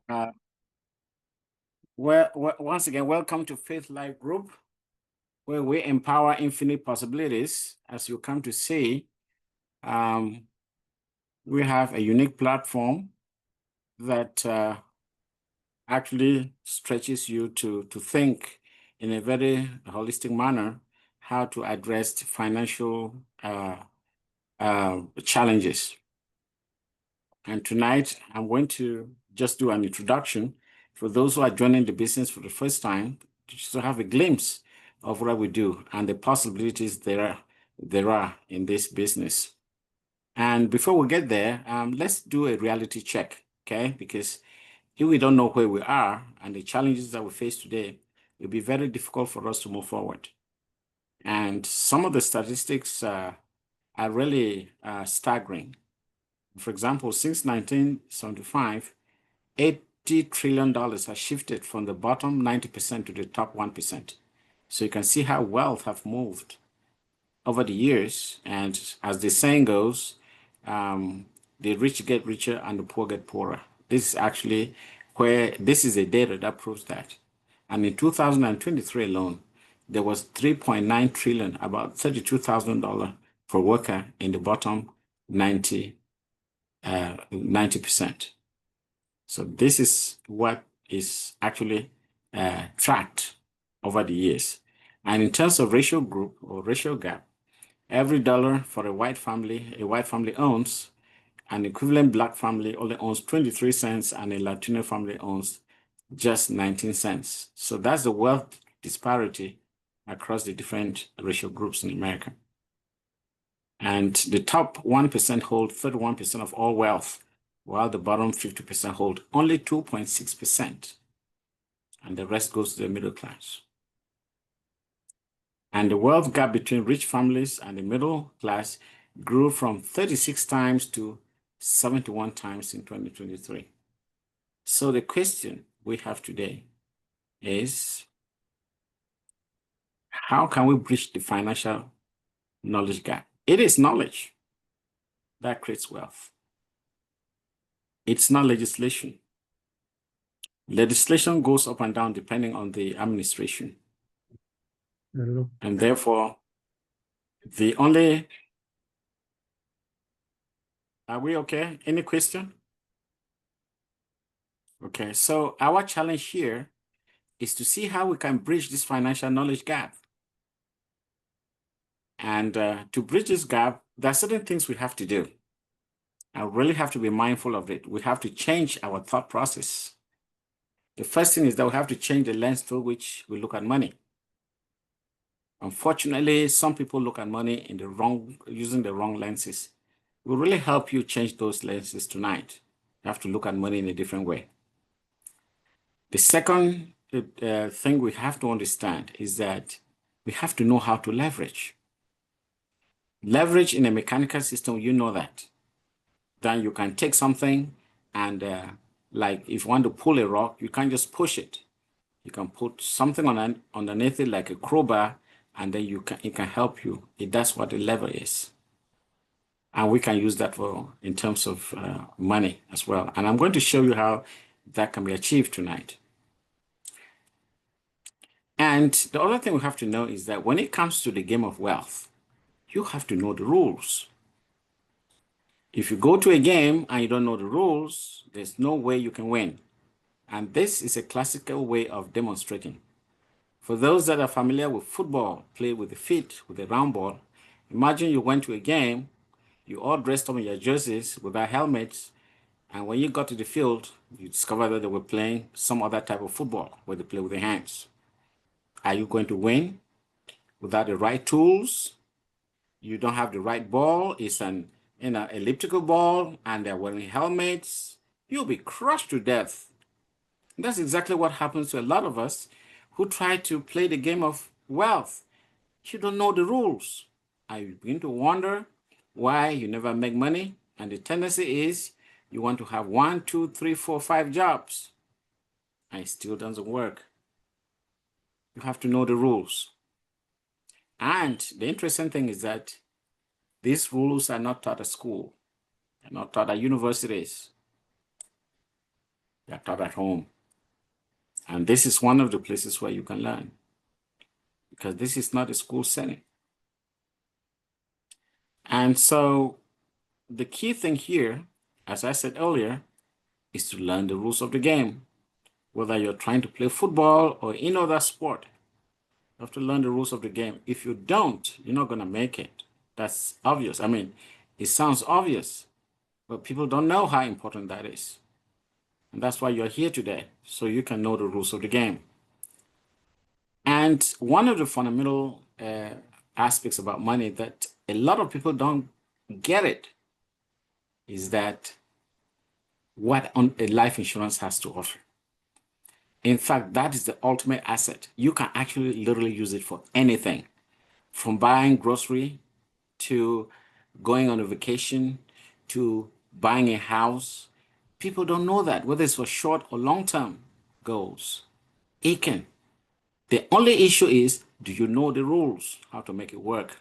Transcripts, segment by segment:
Uh, once again, welcome to Faith Life Group, where we empower infinite possibilities. As you come to see, we have a unique platform that actually stretches you to think in a very holistic manner how to address financial challenges. And tonight, I'm going to just do an introduction for those who are joining the business for the first time, just to have a glimpse of what we do and the possibilities there are in this business. And before we get there, let's do a reality check, okay? Because if we don't know where we are and the challenges that we face today, it'll be very difficult for us to move forward. And some of the statistics are really staggering. For example, since 1975, $80 trillion has shifted from the bottom 90% to the top 1%. So you can see how wealth have moved over the years. And as the saying goes, the rich get richer and the poor get poorer. This is actually this is a data that proves that. And in 2023 alone, there was 3.9 trillion, about $32,000 per worker in the bottom 90%. So this is what is actually tracked over the years. And in terms of racial group or racial gap, every dollar for a white family owns, an equivalent black family only owns 23 cents, and a Latino family owns just 19 cents. So that's the wealth disparity across the different racial groups in America. And the top 1% hold 31% of all wealth, while the bottom 50% hold only 2.6%. And the rest goes to the middle class. And the wealth gap between rich families and the middle class grew from 36 times to 71 times in 2023. So the question we have today is, how can we bridge the financial knowledge gap? It is knowledge that creates wealth. It's not legislation. Legislation goes up and down depending on the administration. And therefore, are we okay? Any question? Okay, so our challenge here is to see how we can bridge this financial knowledge gap. And to bridge this gap, there are certain things we have to do. I really have to be mindful of it. We have to change our thought process. The first thing is that we have to change the lens through which we look at money. Unfortunately, some people look at money using the wrong lenses. We'll really help you change those lenses tonight. You have to look at money in a different way. The second thing we have to understand is that we have to know how to leverage. Leverage in a mechanical system, you know that. Then you can take something and like if you want to pull a rock, you can't just push it. You can put something underneath it like a crowbar, and then it can help you. That's what a lever is. And we can use that in terms of money as well. And I'm going to show you how that can be achieved tonight. And the other thing we have to know is that when it comes to the game of wealth, you have to know the rules. If you go to a game and you don't know the rules, there's no way you can win. And this is a classical way of demonstrating. For those that are familiar with football, play with the feet, with a round ball, imagine you went to a game, you all dressed up in your jerseys without helmets, and when you got to the field, you discovered that they were playing some other type of football where they play with their hands. Are you going to win without the right tools? You don't have the right ball. It's an elliptical ball, and they're wearing helmets. You'll be crushed to death. That's exactly what happens to a lot of us who try to play the game of wealth. You don't know the rules. I begin to wonder why you never make money. And the tendency is you want to have 1, 2, 3, 4, 5 jobs. And it still doesn't work. You have to know the rules. And the interesting thing is that these rules are not taught at school. They're not taught at universities. They They're taught at home. And this is one of the places where you can learn, because this is not a school setting. And so the key thing here, as I said earlier, is to learn the rules of the game. Whether you're trying to play football or any other sport, you have to learn the rules of the game. If you don't, you're not going to make it. That's obvious. I mean, it sounds obvious, but people don't know how important that is. And that's why you're here today, so you can know the rules of the game. And one of the fundamental aspects about money that a lot of people don't get it is that what a life insurance has to offer. In fact, that is the ultimate asset. You can actually literally use it for anything, from buying grocery to going on a vacation to buying a house. People don't know that, whether it's for short or long-term goals. It can. The only issue is, do you know the rules, how to make it work?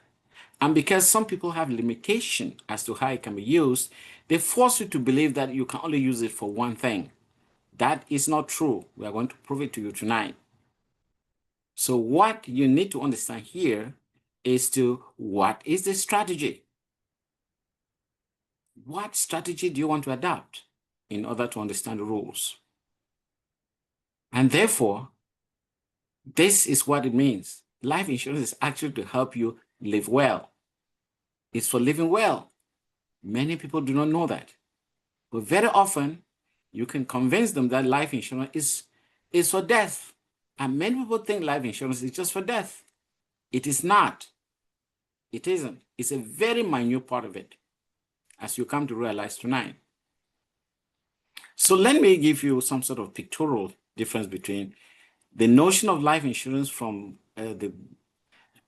And because some people have limitation as to how it can be used, they force you to believe that you can only use it for one thing. That is not true. We are going to prove it to you tonight. So what you need to understand here is what is the strategy? What strategy do you want to adopt in order to understand the rules? And therefore, this is what it means. Life insurance is actually to help you live well. It's for living well. Many people do not know that. But very often, you can convince them that life insurance is for death. And many people think life insurance is just for death. It is not. It isn't. It's a very minute part of it, as you come to realize tonight. So let me give you some sort of pictorial difference between the notion of life insurance from the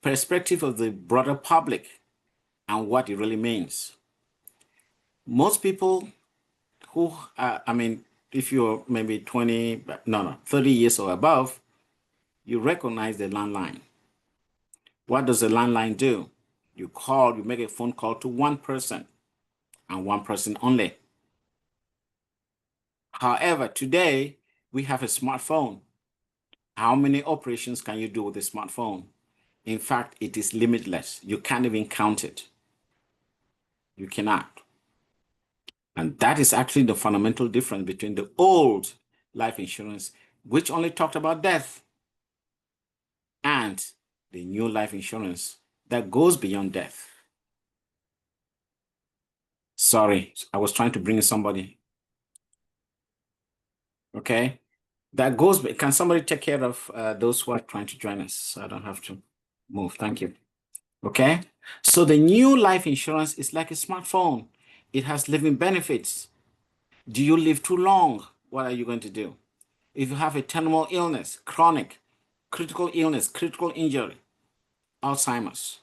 perspective of the broader public and what it really means. Most people who, if you're maybe 30 years or above, you recognize the landline. What does the landline do? You make a phone call to one person and one person only. However, today we have a smartphone. How many operations can you do with a smartphone? In fact, it is limitless. You can't even count it. You cannot. And that is actually the fundamental difference between the old life insurance, which only talked about death, and the new life insurance that goes beyond death. Sorry, I was trying to bring in somebody. Okay, that goes. Can somebody take care of those who are trying to join us so I don't have to move? Thank you. Okay, so the new life insurance is like a smartphone. It has living benefits. Do you live too long? What are you going to do? If you have a terminal illness, chronic, critical illness, critical injury, Alzheimer's,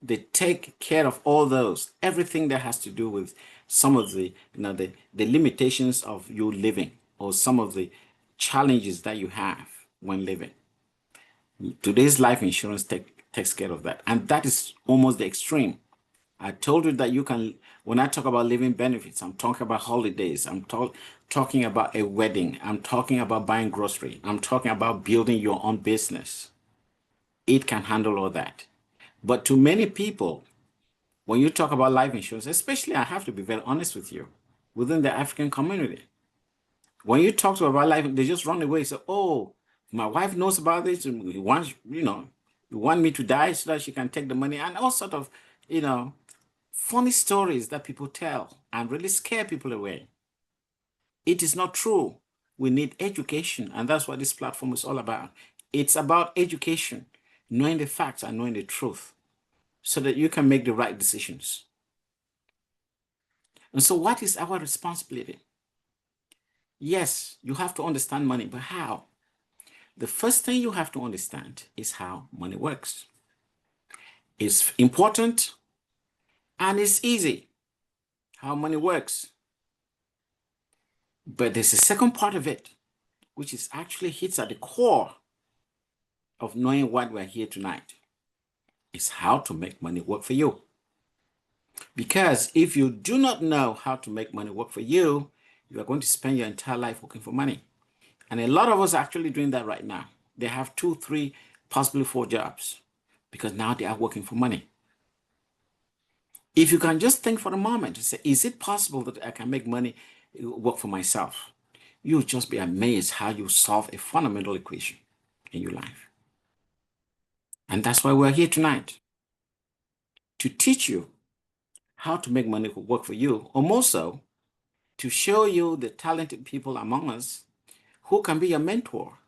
they take care of all those, everything that has to do with some of the, the limitations of you living, or some of the challenges that you have when living. Today's life insurance takes care of that. And that is almost the extreme. I told you that you can, when I talk about living benefits, I'm talking about holidays. I'm talking about a wedding. I'm talking about buying grocery. I'm talking about building your own business. It can handle all that. But to many people, when you talk about life insurance, especially, I have to be very honest with you, within the African community, when you talk to them about life, they just run away and say, oh, my wife knows about this. And you want me to die so that she can take the money, and all sort of, funny stories that people tell and really scare people away. It is not true. We need education, and that's what this platform is all about. It's about education, knowing the facts and knowing the truth, so that you can make the right decisions. And so what is our responsibility? Yes, you have to understand money, but how? The first thing you have to understand is how money works. It's important and it's easy how money works. But there's a second part of it, which is actually hits at the core of knowing what we're here tonight. Is how to make money work for you. Because if you do not know how to make money work for you, you are going to spend your entire life working for money. And a lot of us are actually doing that right now. They have 2, 3, possibly 4 jobs because now they are working for money. If you can just think for a moment and say, is it possible that I can make money work for myself? You'll just be amazed how you solve a fundamental equation in your life. And that's why we're here tonight, to teach you how to make money work for you, or more so, to show you the talented people among us who can be your mentor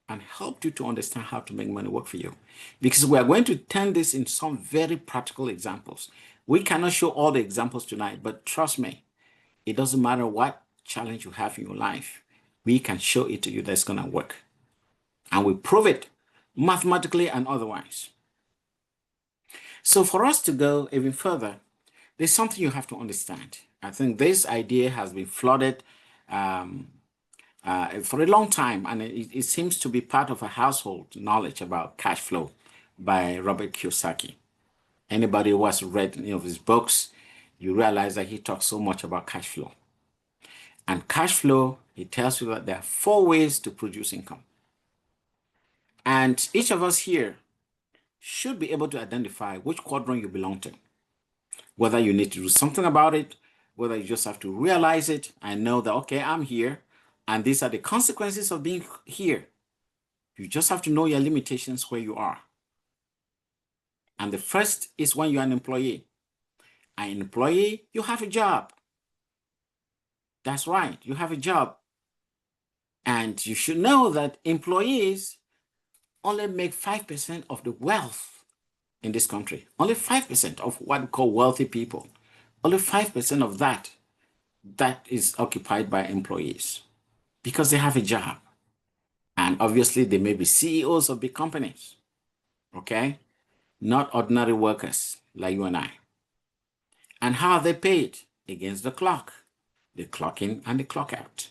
and help you to understand how to make money work for you. Because we are going to turn this in some very practical examples. We cannot show all the examples tonight, but trust me, it doesn't matter what challenge you have in your life. We can show it to you that's going to work. And we prove it mathematically and otherwise. So for us to go even further, there's something you have to understand. I think this idea has been flooded for a long time, and it seems to be part of a household knowledge about cash flow by Robert Kiyosaki. Anybody who has read any of his books, you realize that he talks so much about cash flow. And cash flow, he tells you that there are 4 ways to produce income. And each of us here should be able to identify which quadrant you belong to, whether you need to do something about it, whether you just have to realize it and know that, okay, I'm here, and these are the consequences of being here. You just have to know your limitations where you are. And the first is when you're an employee. An employee, you have a job. That's right, you have a job. And you should know that employees only make 5% of the wealth in this country. Only 5% of what we call wealthy people. Only 5% of that is occupied by employees because they have a job. And obviously, they may be CEOs of big companies, okay? Not ordinary workers like you and I. And how are they paid? Against the clock. They clock in and they clock out.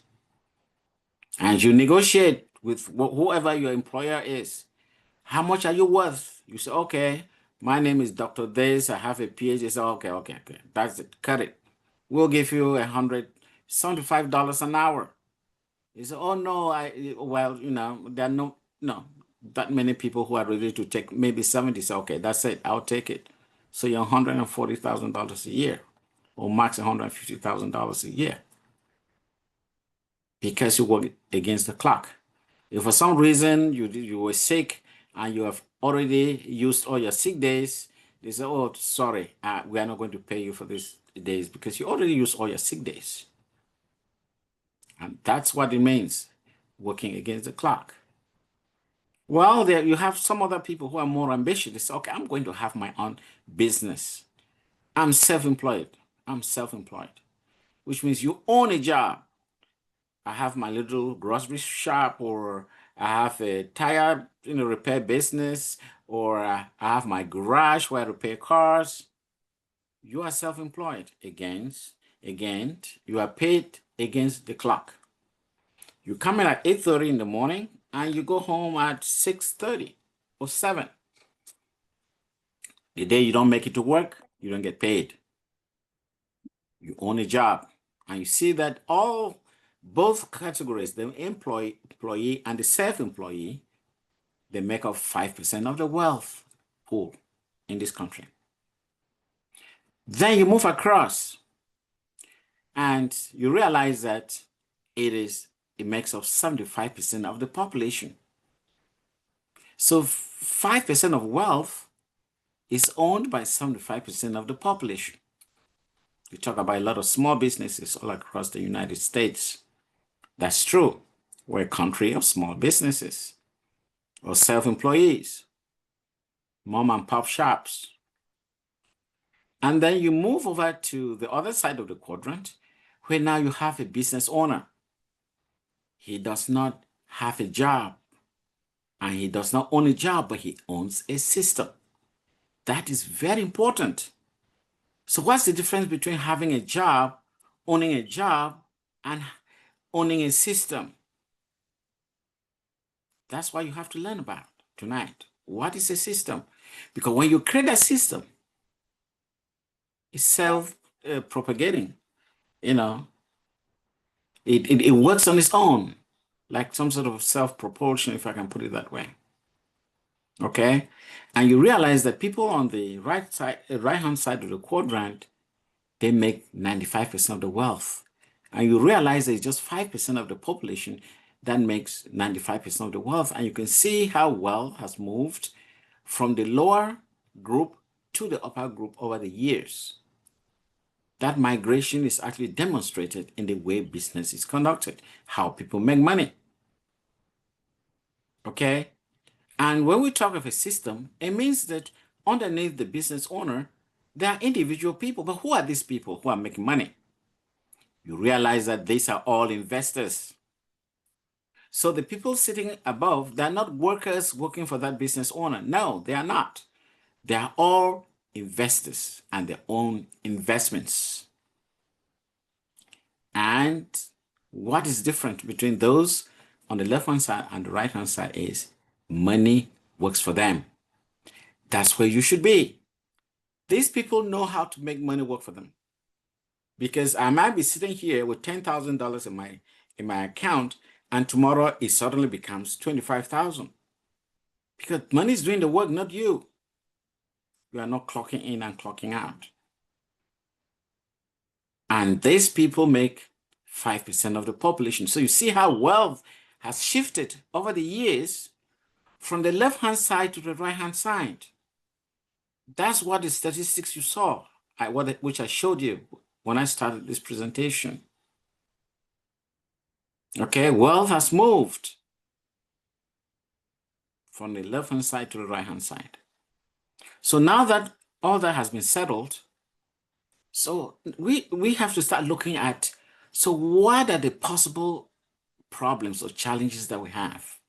And you negotiate with whoever your employer is. How much are you worth? You say, okay, my name is Dr. This. I have a PhD. They say, okay. That's it. Cut it. We'll give you $175 an hour. You say, oh no, there are no that many people who are ready to take maybe 70. Say, okay, that's it. I'll take it. So you're $140,000 a year, or max $150,000 a year, because you work against the clock. If for some reason you were sick and you have already used all your sick days, they say, oh, sorry, we are not going to pay you for these days because you already used all your sick days. And that's what it means, working against the clock. Well, there you have some other people who are more ambitious. They say, okay, I'm going to have my own business. I'm self-employed. Which means you own a job. I have my little grocery shop, or I have a tire repair business, or I have my garage where I repair cars. You are self-employed. Again, you are paid against the clock. You come in at 8:30 in the morning and you go home at 6:30 or 7. The day you don't make it to work, you don't get paid. You own a job. And you see that both categories, the employee and the self-employee, they make up 5% of the wealth pool in this country. Then you move across and you realize that it makes up 75% of the population. So 5% of wealth is owned by 75% of the population. We talk about a lot of small businesses all across the United States. That's true. We're a country of small businesses or self-employees, mom and pop shops. And then you move over to the other side of the quadrant, where now you have a business owner. He does not have a job, and he does not own a job, but he owns a system. That is very important. So what's the difference between having a job, owning a job, and owning a system? That's what you have to learn about tonight. What is a system? Because when you create a system, it's self-propagating. It works on its own. like some sort of self-propulsion, if I can put it that way. Okay? And you realize that people on the right-hand side of the quadrant, they make 95% of the wealth. And you realize there's just 5% of the population that makes 95% of the wealth. And you can see how wealth has moved from the lower group to the upper group over the years. That migration is actually demonstrated in the way business is conducted, how people make money. Okay? And when we talk of a system, it means that underneath the business owner, there are individual people. But who are these people who are making money? You realize that these are all investors. So the people sitting above, they're not workers working for that business owner. No, they are not. They are all investors and their own investments. And what is different between those on the left-hand side and the right-hand side is money works for them. That's where you should be. These people know how to make money work for them. Because I might be sitting here with $10,000 in my account, and tomorrow it suddenly becomes $25,000. Because money is doing the work, not you. You are not clocking in and clocking out. And these people make 5% of the population. So you see how wealth has shifted over the years from the left-hand side to the right-hand side. That's what the statistics you saw, which I showed you when I started this presentation. Okay, wealth has moved from the left-hand side to the right-hand side. So now that all that has been settled, so we have to start looking at, so what are the possible problems or challenges that we have?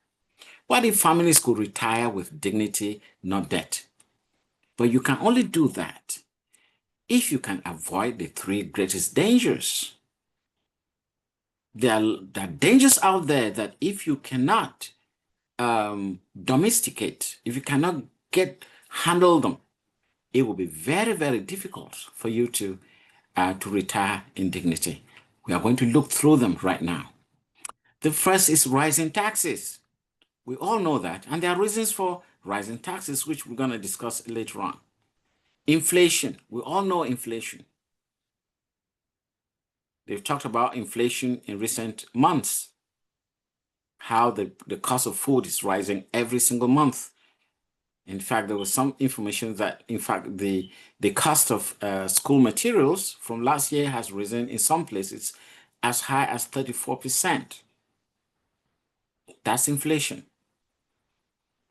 What if families could retire with dignity, not debt? But you can only do that if you can avoid the three greatest dangers. There are dangers out there that if you cannot domesticate, if you cannot handle them, it will be very, very difficult for you to retire in dignity. We are going to look through them right now. The first is rising taxes. We all know that, and there are reasons for rising taxes, which we're going to discuss later on. Inflation. We all know inflation. They've talked about inflation in recent months, how the cost of food is rising every single month. In fact, there was some information that, in fact, the cost of school materials from last year has risen in some places as high as 34%. That's inflation.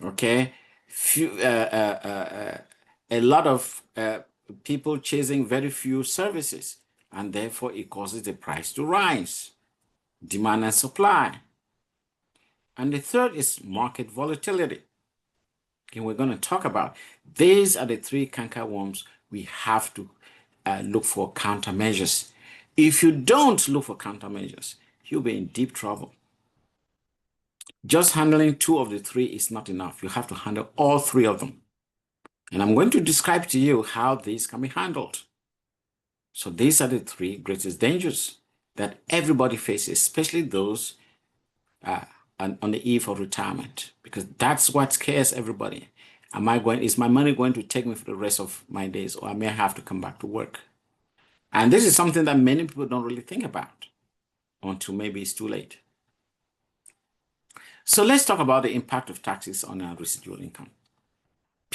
Okay? A lot of people chasing very few services, and therefore it causes the price to rise. Demand and supply. And the third is market volatility. And we're going to talk about. These are the three cankerworms we have to look for countermeasures. If you don't look for countermeasures, you'll be in deep trouble. Just handling two of the three is not enough. You have to handle all three of them. And I'm going to describe to you how these can be handled. So these are the three greatest dangers that everybody faces, especially those on the eve of retirement, because that's what scares everybody. Is my money going to take me for the rest of my days, or I may have to come back to work? And this is something that many people don't really think about until maybe it's too late. So let's talk about the impact of taxes on our residual income.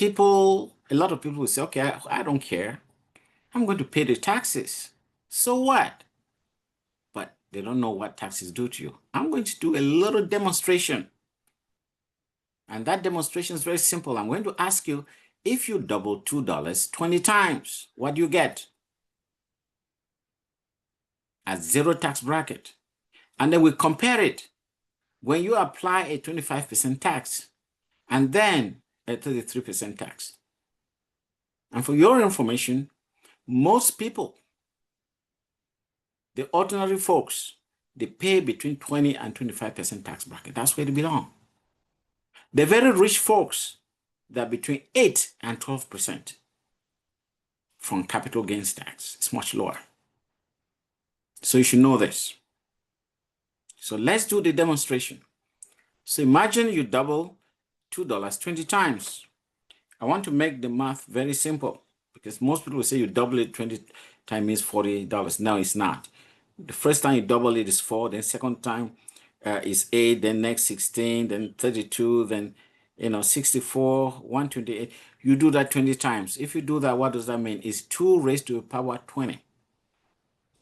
A lot of people will say, okay, I don't care. I'm going to pay the taxes. So what? But they don't know what taxes do to you. I'm going to do a little demonstration. And that demonstration is very simple. I'm going to ask you, if you double $2 20 times, what do you get? A zero tax bracket. And then we compare it. When you apply a 25% tax and then a 33% tax. And for your information, most people, the ordinary folks, they pay between 20 and 25% tax bracket. That's where they belong. The very rich folks, they're between 8 and 12% from capital gains tax. It's much lower. So you should know this. So let's do the demonstration. So imagine you double $2 20 times. I want to make the math very simple because most people will say you double it 20 times means $40. No, it's not. The first time you double it is 4, then second time is 8, then next 16, then 32, then 64, 128. You do that 20 times. If you do that, what does that mean? It's 2 raised to the power 20.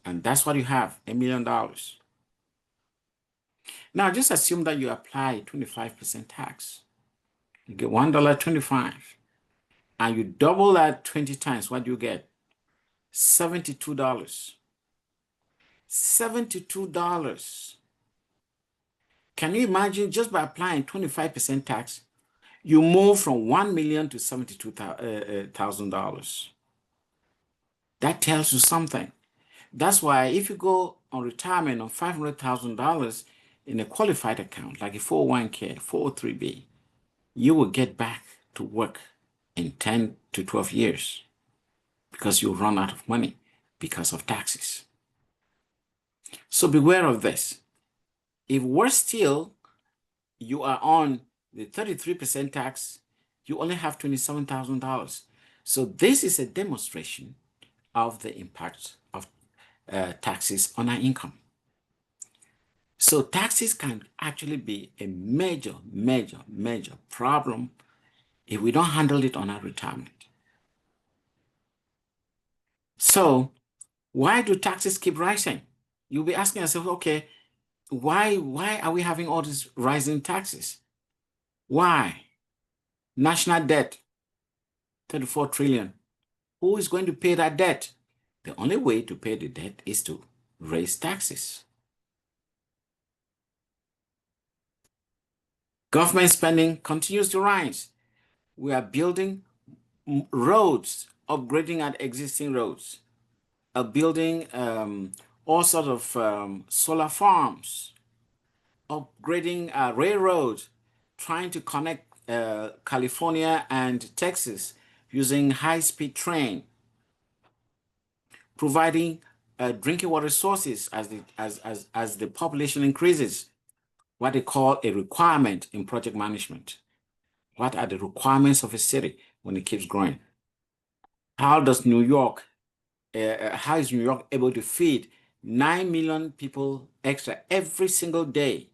And that's what you have, $1 million. Now just assume that you apply 25% tax. You get $1.25. And you double that 20 times, what do you get? $72. $72. Can you imagine just by applying 25% tax, you move from 1 million to $72,000. That tells you something. That's why if you go on retirement on $500,000 in a qualified account, like a 401k, 403b, you will get back to work in 10 to 12 years because you'll run out of money because of taxes. So beware of this. If worse still, you are on the 33% tax, you only have $27,000. So this is a demonstration of the impact of taxes on our income. So taxes can actually be a major, major, major problem if we don't handle it on our retirement. So why do taxes keep rising? You'll be asking yourself, okay, why are we having all these rising taxes? Why? National debt, 34 trillion. Who is going to pay that debt? The only way to pay the debt is to raise taxes. Government spending continues to rise. We are building roads, upgrading our existing roads, building all sorts of solar farms, upgrading railroads, trying to connect California and Texas using high-speed train, providing drinking water sources as the population increases, what they call a requirement in project management. What are the requirements of a city when it keeps growing? How is New York able to feed 9 million people extra every single day?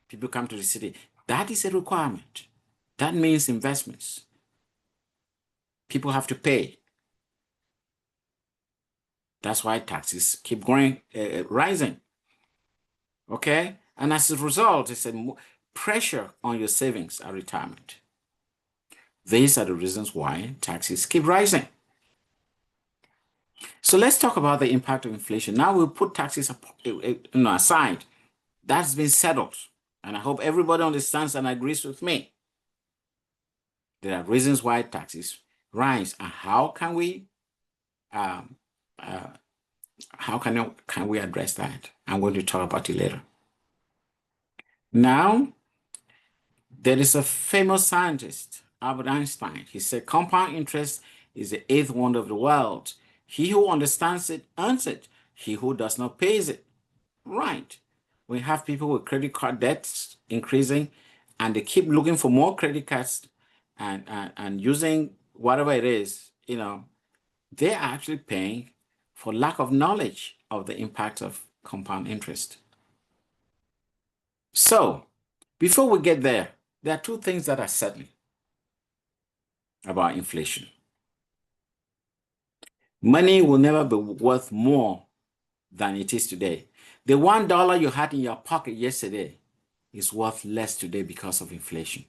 People come to the city. That is a requirement. That means investments. People have to pay. That's why taxes keep growing, rising. Okay? And as a result, it's a pressure on your savings at retirement. These are the reasons why taxes keep rising. So let's talk about the impact of inflation. Now we'll put taxes aside. That's been settled. And I hope everybody understands and agrees with me. There are reasons why taxes rise. And how can we can we address that? I'm going to talk about it later. Now, there is a famous scientist, Albert Einstein. He said, compound interest is the eighth wonder of the world. He who understands it earns it. He who does not pays it. Right. We have people with credit card debts increasing, and they keep looking for more credit cards and using whatever it is, they're actually paying for lack of knowledge of the impact of compound interest. So, before we get there are two things that are certain about inflation. Money will never be worth more than it is today. The $1 you had in your pocket yesterday is worth less today because of inflation.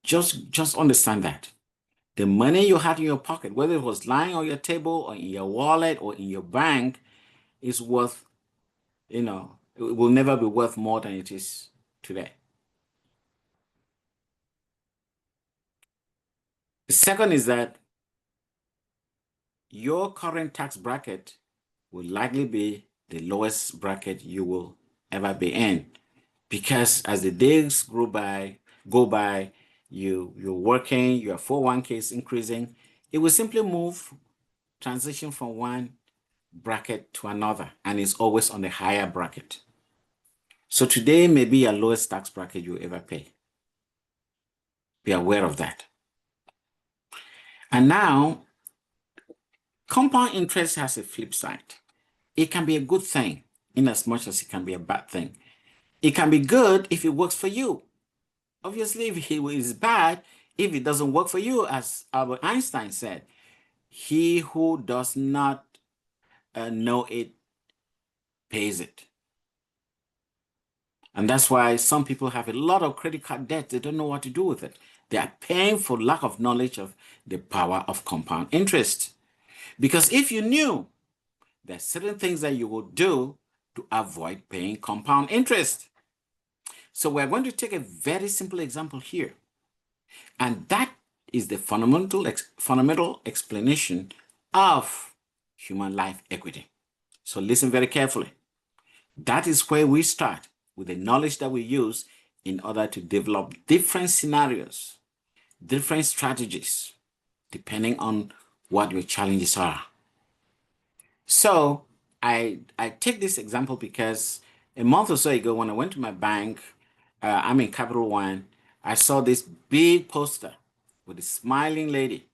Just understand that. The money you had in your pocket, whether it was lying on your table or in your wallet or in your bank, is worth, it will never be worth more than it is today. The second is that your current tax bracket will likely be the lowest bracket you will ever be in, because as the days go by, you're working, your 401k is increasing, it will simply transition from one bracket to another, and it's always on the higher bracket. So today may be your lowest tax bracket you ever pay. Be aware of that. And now, compound interest has a flip side. It can be a good thing in as much as it can be a bad thing. It can be good if it works for you. Obviously, if it is bad, if it doesn't work for you, as Albert Einstein said, he who does not know it pays it. And that's why some people have a lot of credit card debt. They don't know what to do with it. They are paying for lack of knowledge of the power of compound interest. Because if you knew, there are certain things that you will do to avoid paying compound interest. So we're going to take a very simple example here. And that is the fundamental explanation of human life equity. So listen very carefully. That is where we start with the knowledge that we use in order to develop different scenarios, different strategies, depending on what your challenges are. So I take this example because a month or so ago, when I went to my bank, I'm in Capital One, I saw this big poster with a smiling lady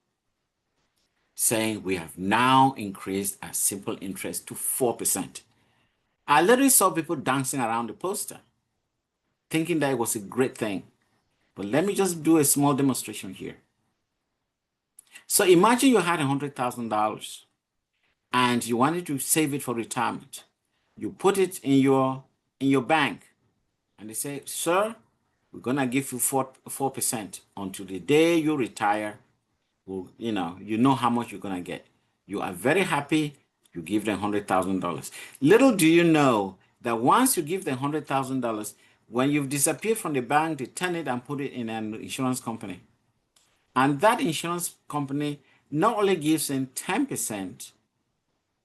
saying we have now increased our simple interest to 4%. I literally saw people dancing around the poster, thinking that it was a great thing. But let me just do a small demonstration here. So imagine you had $100,000 and you wanted to save it for retirement. You put it in your bank and they say, sir, we're gonna give you 4% until the day you retire. Well, you know how much you're gonna get. You are very happy, you give them $100,000. Little do you know that once you give them $100,000, when you've disappeared from the bank, they turn it and put it in an insurance company. And that insurance company not only gives them 10%,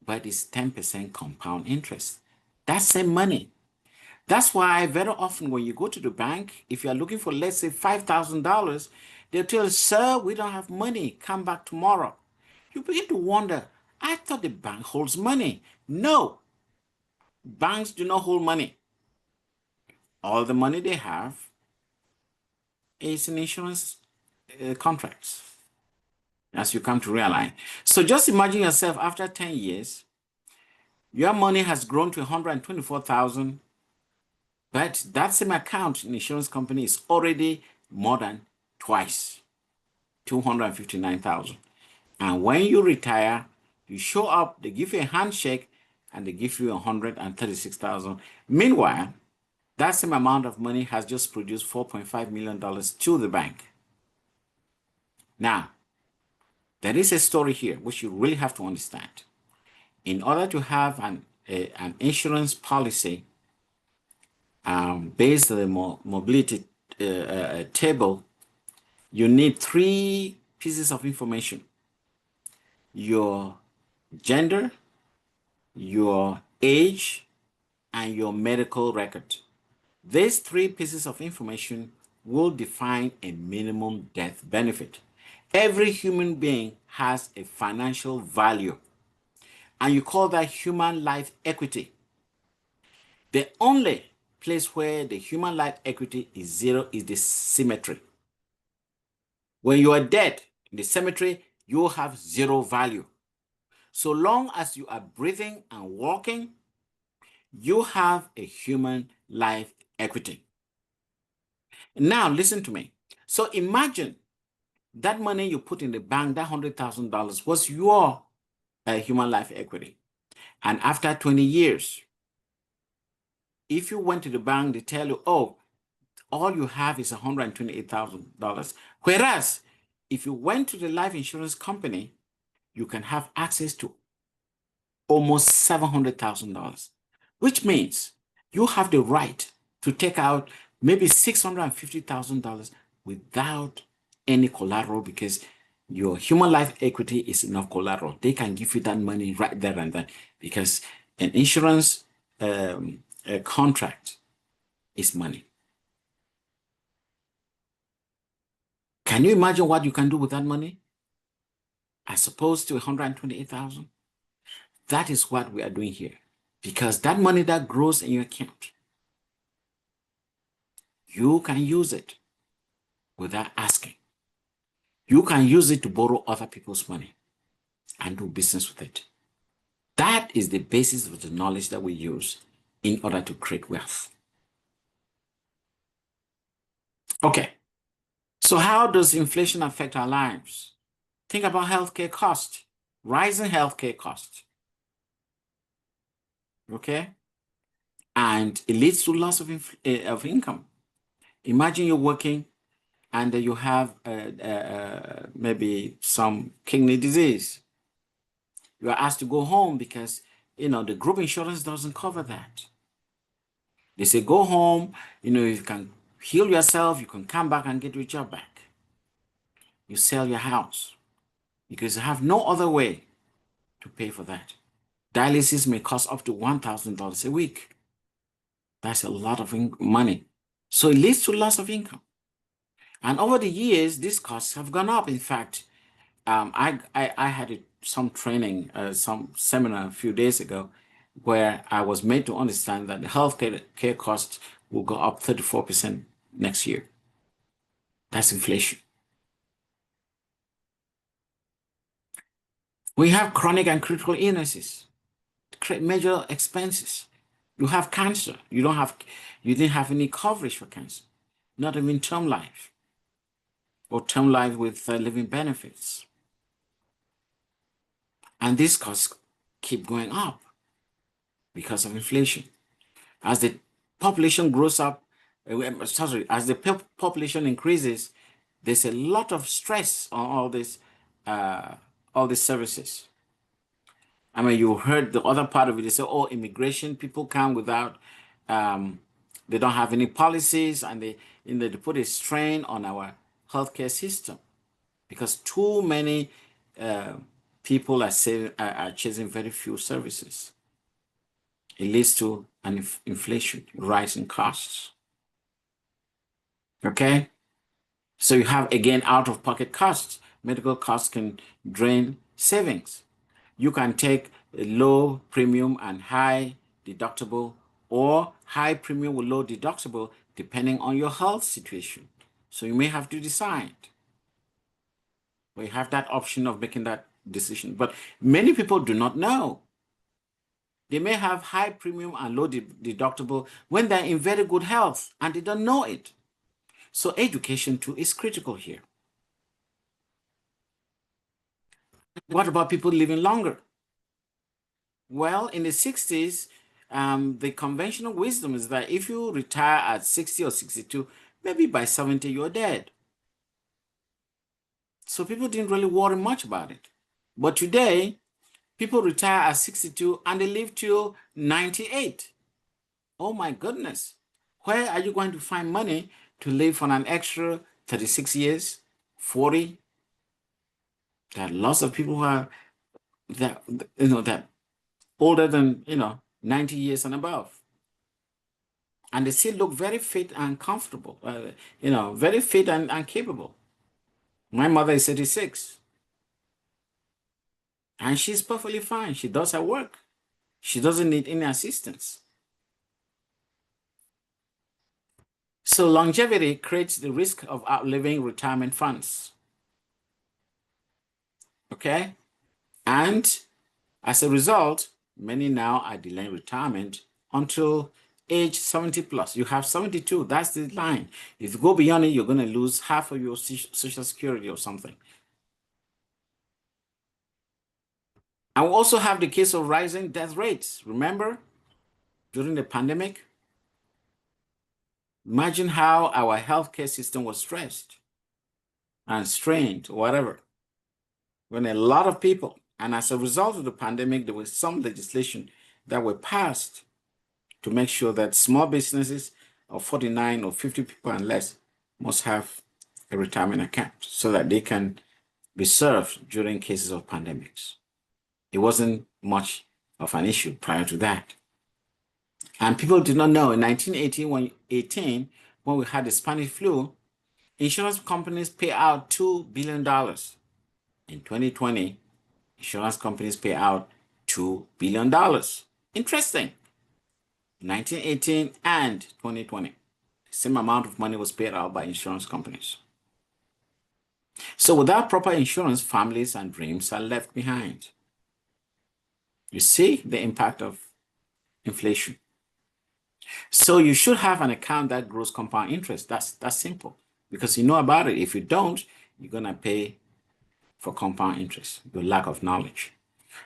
but it's 10% compound interest. That's the money. That's why very often when you go to the bank, if you're looking for, let's say, $5,000, they'll tell you, sir, we don't have money. Come back tomorrow. You begin to wonder, I thought the bank holds money. No, banks do not hold money. All the money they have is in insurance contracts, as you come to realize. So just imagine yourself after 10 years, your money has grown to 124,000, but that same account in insurance company is already more than twice, 259,000. And when you retire, you show up, they give you a handshake, and they give you 136,000. Meanwhile, that same amount of money has just produced $4.5 million to the bank. Now, there is a story here which you really have to understand. In order to have an insurance policy based on the mobility table, you need 3 pieces of information: your gender, your age, and your medical record. These 3 pieces of information will define a minimum death benefit. Every human being has a financial value, and you call that human life equity. The only place where the human life equity is zero is the cemetery. When you are dead in the cemetery, you have zero value. So long as you are breathing and walking, you have a human life equity. Now, listen to me. So imagine that money you put in the bank, that $100,000 was your human life equity. And after 20 years, if you went to the bank, they tell you, oh, all you have is $128,000. Whereas if you went to the life insurance company, you can have access to almost $700,000, which means you have the right to take out maybe $650,000 without any collateral, because your human life equity is enough collateral. They can give you that money right there and then, because an insurance contract is money. Can you imagine what you can do with that money as opposed to 128,000? That is what we are doing here, because that money that grows in your account You can use it without asking. You can use it to borrow other people's money and do business with it. That is the basis of the knowledge that we use in order to create wealth. Okay, so how does inflation affect our lives? Think about healthcare costs, rising healthcare costs. Okay, and it leads to loss of income. Imagine you're working and you have maybe some kidney disease. You are asked to go home because the group insurance doesn't cover that. They say go home, you can heal yourself, you can come back and get your job back. You sell your house because you have no other way to pay for that. Dialysis may cost up to $1,000 a week. That's a lot of money. So it leads to loss of income. And over the years, these costs have gone up. In fact, I had some training, some seminar a few days ago, where I was made to understand that the healthcare costs will go up 34% next year. That's inflation. We have chronic and critical illnesses, major expenses. You have cancer. You didn't have any coverage for cancer, not even term life or term life with living benefits. And these costs keep going up because of inflation. As the population grows up, as the population increases, there's a lot of stress on all these services. I mean, you heard the other part of it. They say, oh, immigration, people come without, they don't have any policies, and they put a strain on our healthcare system because too many people are chasing very few services. It leads to an inflation, rising costs. Okay? So you have, again, out-of-pocket costs. Medical costs can drain savings. You can take a low premium and high deductible, or high premium with low deductible, depending on your health situation. So you may have to decide. We have that option of making that decision. But many people do not know. They may have high premium and low deductible when they're in very good health and they don't know it. So education too is critical here. What about people living longer? Well, in the 60s, the conventional wisdom is that if you retire at 60 or 62, maybe by 70 you're dead. So people didn't really worry much about it. But today, people retire at 62 and they live till 98. Oh my goodness. Where are you going to find money to live for an extra 36 years, 40? There are lots of people who are that older than 90 years and above. And they still look very fit and comfortable, very fit and capable. My mother is 86 and she's perfectly fine. She does her work. She doesn't need any assistance. So longevity creates the risk of outliving retirement funds. Okay? And as a result, many now are delaying retirement until age 70 plus. You have 72, that's the line. If you go beyond it, you're going to lose half of your Social Security or something. And we also have the case of rising death rates. Remember, during the pandemic, imagine how our healthcare system was stressed and strained, or whatever, when a lot of people, and as a result of the pandemic, there was some legislation that were passed to make sure that small businesses of 49 or 50 people and less must have a retirement account so that they can be served during cases of pandemics. It wasn't much of an issue prior to that. And people did not know in 1918, when we had the Spanish flu, insurance companies pay out $2 billion. In 2020, insurance companies pay out $2 billion. Interesting. 1918 and 2020. Same amount of money was paid out by insurance companies. So without proper insurance, families and dreams are left behind. You see the impact of inflation. So you should have an account that grows compound interest. That's simple because you know about it. If you don't, you're going to pay for compound interest, your lack of knowledge.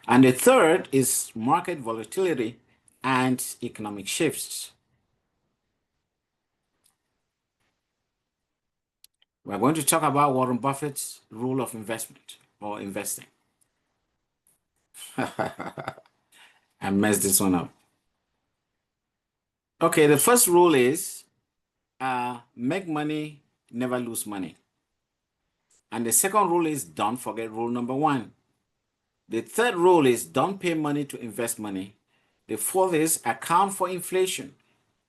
And the third is market volatility and economic shifts. We're going to talk about Warren Buffett's rule of investment or investing. I messed this one up. Okay, the first rule is make money, never lose money. And the second rule is don't forget rule number 1. The third rule is don't pay money to invest money. The fourth is account for inflation.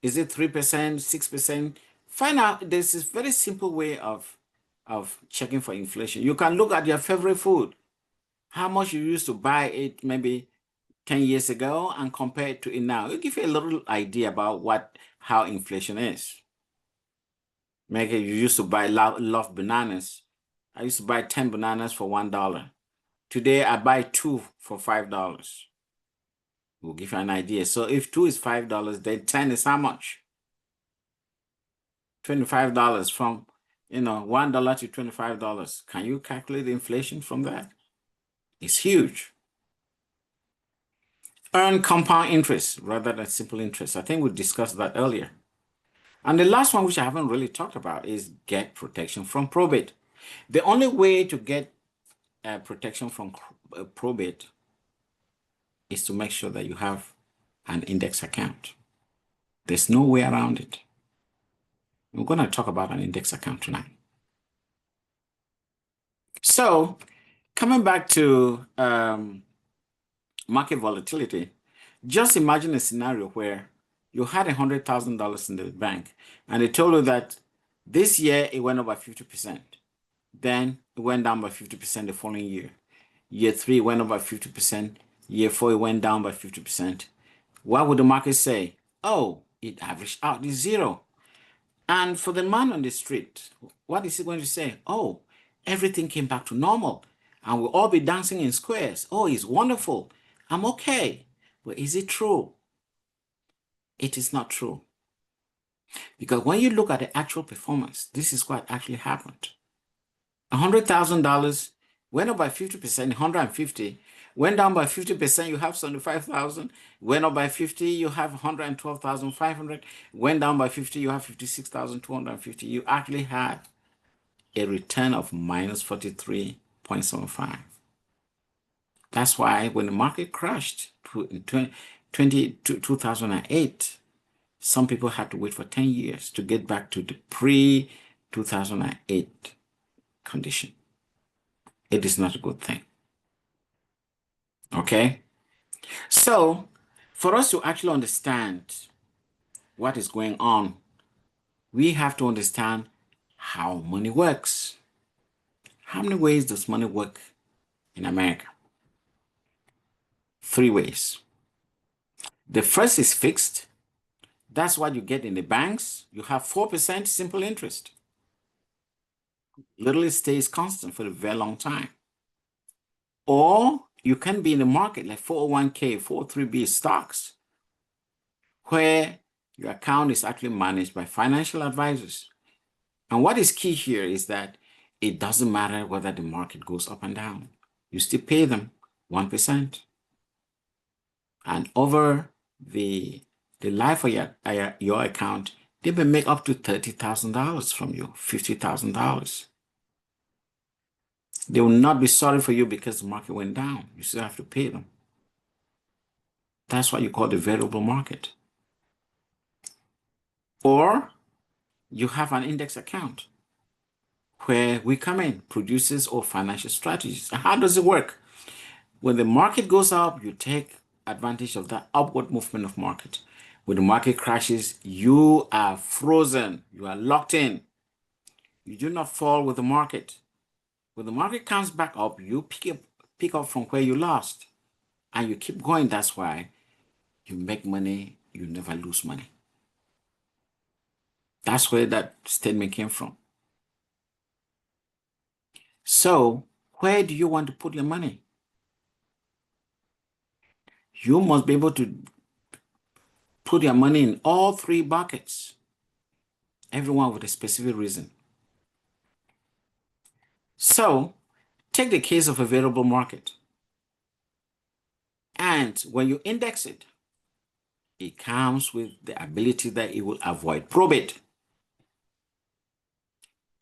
Is it 3%, 6%? Find out. There's this very simple way of checking for inflation. You can look at your favorite food, how much you used to buy it maybe 10 years ago and compare it to it now. It'll give you a little idea about how inflation is. Maybe you used to buy love bananas. I used to buy 10 bananas for $1. Today I buy 2 for $5. We'll give you an idea. So if 2 is $5, then 10 is how much? $25 from $1 to $25. Can you calculate the inflation from that? It's huge. Earn compound interest rather than simple interest. I think we discussed that earlier. And the last one, which I haven't really talked about, is get protection from probate. The only way to get protection from probate is to make sure that you have an index account. There's no way around it. We're going to talk about an index account tonight. So coming back to market volatility, just imagine a scenario where you had $100,000 in the bank and they told you that this year it went up by 50%. Then it went down by 50% the following year. Year 3 it went up by 50%. Year 4 it went down by 50%. What would the market say? Oh, it averaged out, it's zero. And for the man on the street, what is he going to say? Oh, everything came back to normal and we'll all be dancing in squares. Oh, it's wonderful. I'm okay. But is it true? It is not true. Because when you look at the actual performance, this is what actually happened. $100,000 went up by 50%, 150, went down by 50%, you have 75,000, went up by 50, you have 112,500, went down by 50, you have 56,250. You actually had a return of minus 43.75. That's why when the market crashed in 2008, some people had to wait for 10 years to get back to the pre-2008 condition. It is not a good thing. Okay? So, for us to actually understand what is going on, we have to understand how money works. How many ways does money work in America? 3 ways. The first is fixed. That's what you get in the banks. You have 4% simple interest. Literally stays constant for a very long time. Or you can be in the market like 401k, 403b stocks, where your account is actually managed by financial advisors. And what is key here is that it doesn't matter whether the market goes up and down. You still pay them 1%. And over the life of your account, they may make up to $30,000 from you, $50,000. They will not be sorry for you because the market went down. You still have to pay them. That's what you call the variable market. Or you have an index account where we come in, producers or financial strategies. How does it work? When the market goes up, you take advantage of that upward movement of market. When the market crashes, you are frozen. You are locked in. You do not fall with the market. When the market comes back up, you pick up from where you lost. And you keep going. That's why you make money. You never lose money. That's That's where that statement came from. So where do you want to put your money? You must be able to put your money in all three buckets, everyone with a specific reason. So take the case of a variable market. And when you index it, it comes with the ability that it will avoid probate.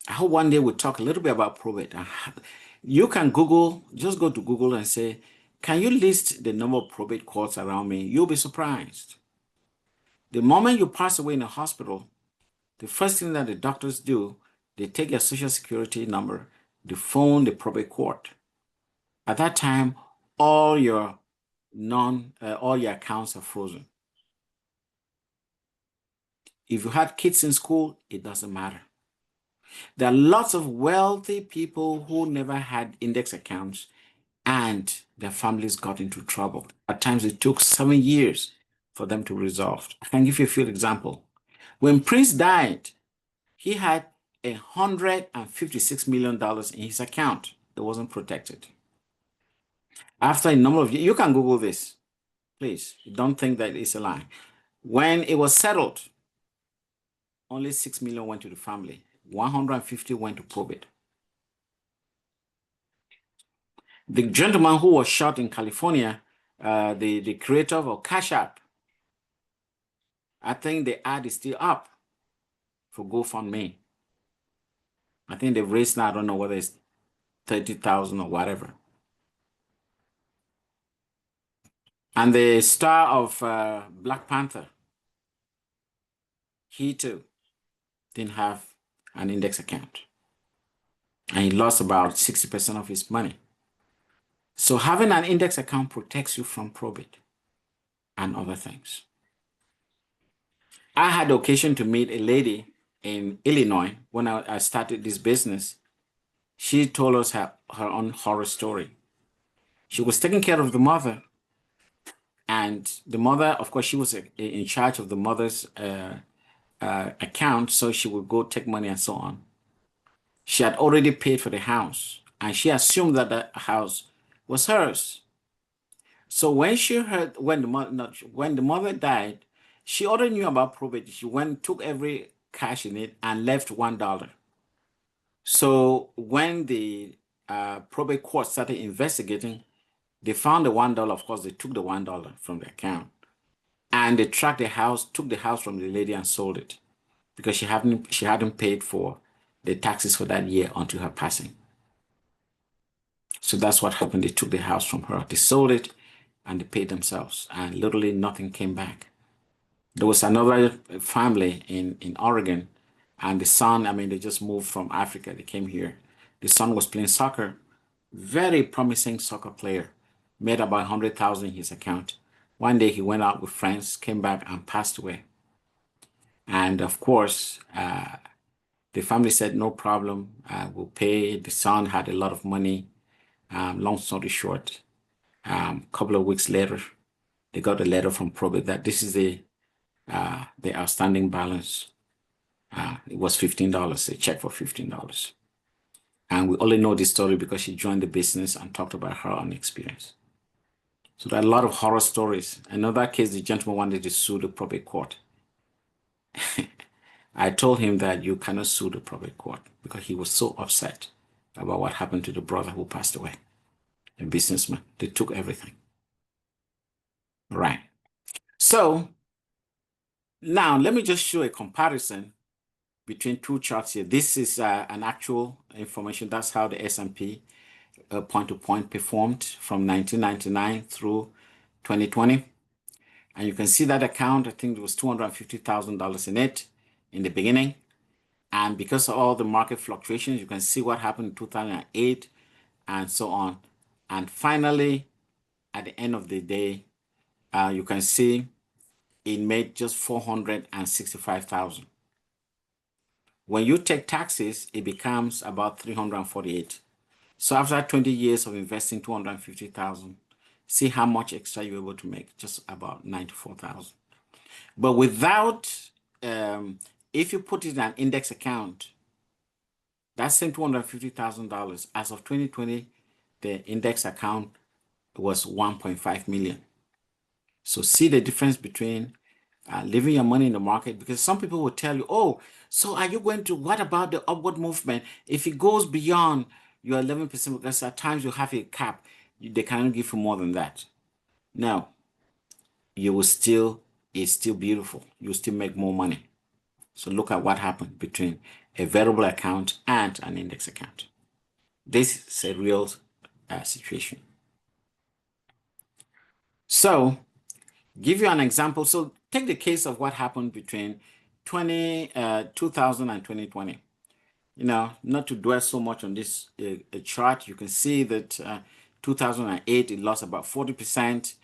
I hope one day we'll talk a little bit about probate. You can Google, just go to Google and say, can you list the number of probate courts around me? You'll be surprised. The moment you pass away in a hospital, the first thing that the doctors do, they take your social security number, they phone the probate court. At that time, all your accounts are frozen. If you had kids in school, it doesn't matter. There are lots of wealthy people who never had index accounts and their families got into trouble. At times, it took 7 years for them to resolve. I can give you a few examples. When Prince died, he had $156 million in his account that wasn't protected. After a number of years, you can Google this, please. Don't think that it's a lie. When it was settled, only 6 million went to the family. 150 went to probate. The gentleman who was shot in California, the creator of Cash App, I think the ad is still up for GoFundMe. I think they've raised now, I don't know whether it's 30,000 or whatever. And the star of Black Panther, he too didn't have an index account. And he lost about 60% of his money. So having an index account protects you from probate and other things. I had the occasion to meet a lady in Illinois when I started this business. She told us her own horror story. She was taking care of the mother, and the mother, of course, she was in charge of the mother's account, so she would go take money and so on. She had already paid for the house, and she assumed that the house was hers. So when she heard when the mother died, she already knew about probate. She went, took every cash in it, and left $1. So when the probate court started investigating, they found the $1. Of course, they took the $1 from the account, and they tracked the house, took the house from the lady, and sold it because she hadn't paid for the taxes for that year until her passing. So that's what happened. They took the house from her. They sold it, and they paid themselves, and literally nothing came back. There was another family in Oregon, and the son, I mean, they just moved from Africa. They came here. The son was playing soccer, very promising soccer player, made about 100,000 in his account. One day he went out with friends, came back and passed away. And of course, the family said, no problem, we'll pay. The son had a lot of money. Long story short, a couple of weeks later, they got a letter from probate that this is the outstanding balance. It was $15, a check for $15. And we only know this story because she joined the business and talked about her own experience. So there are a lot of horror stories. Another case, the gentleman wanted to sue the probate court. I told him that you cannot sue the probate court because he was so upset about what happened to the brother who passed away, a businessman. They took everything. Right. So now let me just show a comparison between two charts here. This is an actual information. That's how the S&P point-to-point performed from 1999 through 2020. And you can see that account, I think there was $250,000 in it in the beginning. And because of all the market fluctuations, you can see what happened in 2008 and so on. And finally, at the end of the day, you can see it made just $465,000. When you take taxes, it becomes about $348,000. So after 20 years of investing $250,000, see how much extra you're able to make, just about $94,000. But without if you put it in an index account, that same $250,000 as of 2020, the index account was 1.5 million. So see the difference between leaving your money in the market, because some people will tell you, oh, so are you going to, what about the upward movement? If it goes beyond your 11%, because at times you have a cap, they cannot give you more than that. Now, you will still, it's still beautiful. You still make more money. So look at what happened between a variable account and an index account. This is a real situation. So give you an example. So take the case of what happened between 2000 and 2020. You know, not to dwell so much on this chart, you can see that 2008, it lost about 40%.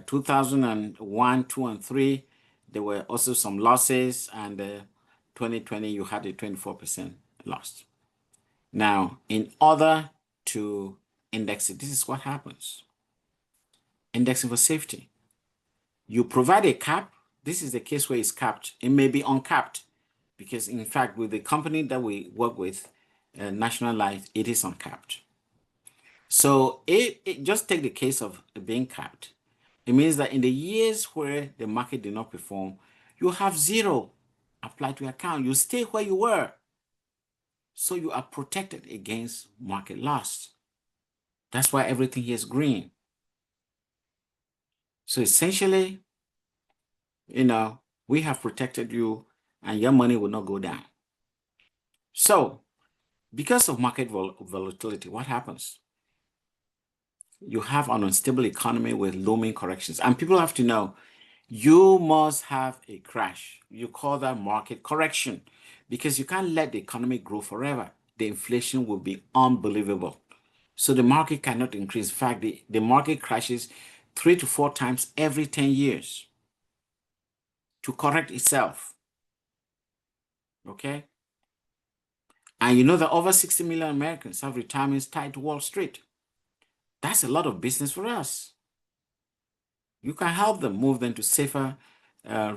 2001, 2, and 3, there were also some losses. And 2020, you had a 24% loss. Now, in order to index it, this is what happens. Indexing for safety. You provide a cap. This is the case where it's capped. It may be uncapped because, in fact, with the company that we work with, National Life, it is uncapped. So it just take the case of being capped. It means that in the years where the market did not perform, you have zero applied to your account. You stay where you were. So you are protected against market loss. That's why everything here is green. So essentially, you know, we have protected you and your money will not go down. So because of market volatility, what happens? You have an unstable economy with looming corrections. And people have to know, you must have a crash. You call that market correction because you can't let the economy grow forever. The inflation will be unbelievable. So the market cannot increase. In fact, the market crashes 3 to 4 times every 10 years to correct itself. Okay? And you know that over 60 million Americans have retirements tied to Wall Street. That's a lot of business for us. You can help them, move them to safer